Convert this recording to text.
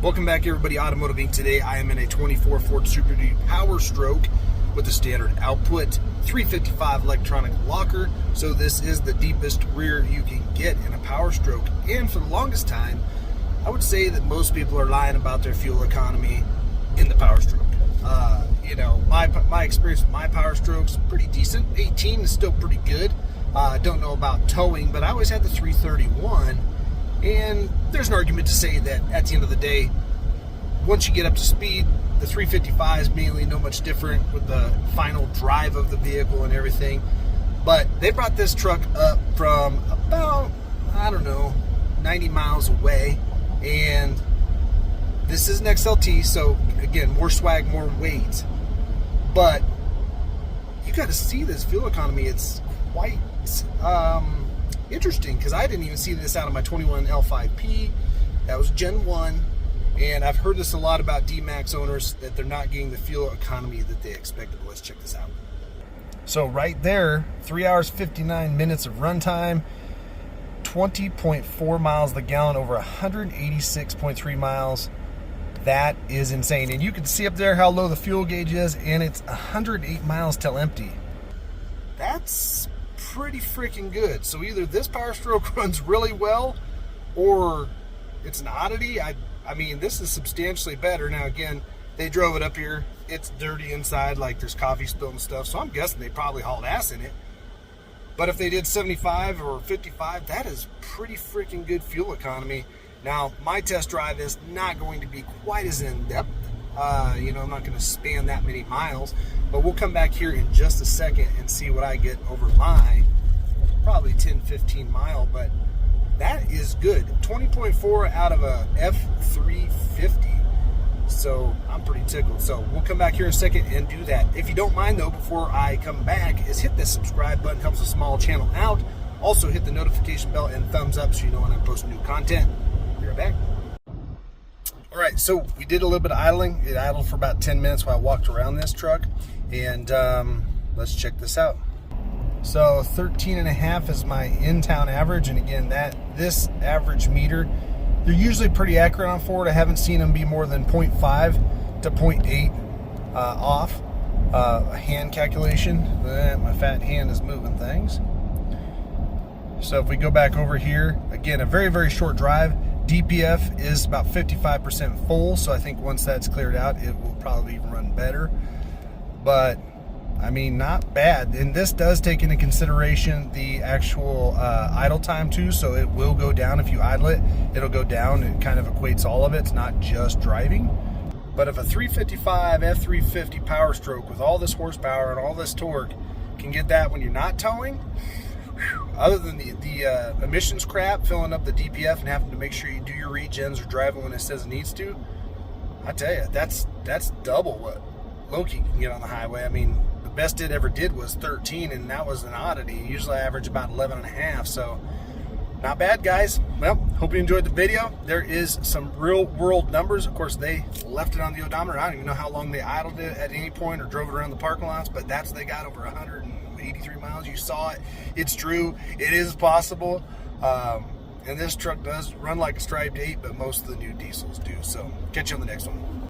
Welcome back, everybody. Automotive Inc. Today I am in a 24 Ford Super Duty Powerstroke with a standard output 355 electronic locker. So this is the deepest rear you can get in a Powerstroke. And for the longest time, I would say that most people are lying about their fuel economy in the Powerstroke. My experience with my Powerstrokes pretty decent. 18 is still pretty good. Don't know about towing, but I always had the 331. And there's an argument to say that at the end of the day, once you get up to speed, the 355 is mainly no much different with the final drive of the vehicle and everything. But they brought this truck up from about, 90 miles away. And this is an XLT, so again, more swag, more weight. But you got to see this fuel economy. It's quite interesting, because I didn't even see this out of my 21 L5P. That was Gen 1, and I've heard this a lot about D-Max owners, that they're not getting the fuel economy that they expected. Let's check this out. So right there, 3 hours 59 minutes of runtime, 20.4 miles the gallon over 186.3 miles. That is insane. And you can see up there how low the fuel gauge is, and it's 108 miles till empty. That's pretty freaking good. So either this Powerstroke runs really well, or it's an oddity. I mean, this is substantially better. Now again, they drove it up here. It's dirty inside, like there's coffee spilled and stuff. So I'm guessing they probably hauled ass in it. But if they did 75 or 55, that is pretty freaking good fuel economy. Now, my test drive is not going to be quite as in-depth. I'm not going to span that many miles. But we'll come back here in just a second and see what I get over my probably 10-15 mile. But that is good. 20.4 out of a F350. So I'm pretty tickled. So we'll come back here in a second and do that. If you don't mind, though, before I come back, is hit the subscribe button. Helps the small channel out. Also hit the notification bell and thumbs up so you know when I post new content. Be right back. All right, so we did a little bit of idling. It idled for about 10 minutes while I walked around this truck. And let's check this out. So 13.5 is my in-town average. And again, this average meter, they're usually pretty accurate on Ford. I haven't seen them be more than 0.5 to 0.8 off. A hand calculation. My fat hand is moving things. So if we go back over here, again, a very, very short drive. DPF is about 55% full, so I think once that's cleared out, it will probably even run better. But, I mean, not bad. And this does take into consideration the actual idle time, too, so it will go down. If you idle it, it'll go down. It kind of equates all of it. It's not just driving. But if a 355 F350 Powerstroke with all this horsepower and all this torque can get that when you're not towing, other than the emissions crap, filling up the DPF and having to make sure you do your regens or drive it when it says it needs to, I tell you, that's double what Loki can get on the highway. I mean, the best it ever did was 13, and that was an oddity. Usually I average about 11.5, so not bad, guys. Well, hope you enjoyed the video. There is some real world numbers. Of course, they left it on the odometer. I don't even know how long they idled it at any point or drove it around the parking lots, but that's, they got over 183 miles. You saw it. It's true. It is possible. And this truck does run like a striped 8, but most of the new diesels do. So catch you on the next one.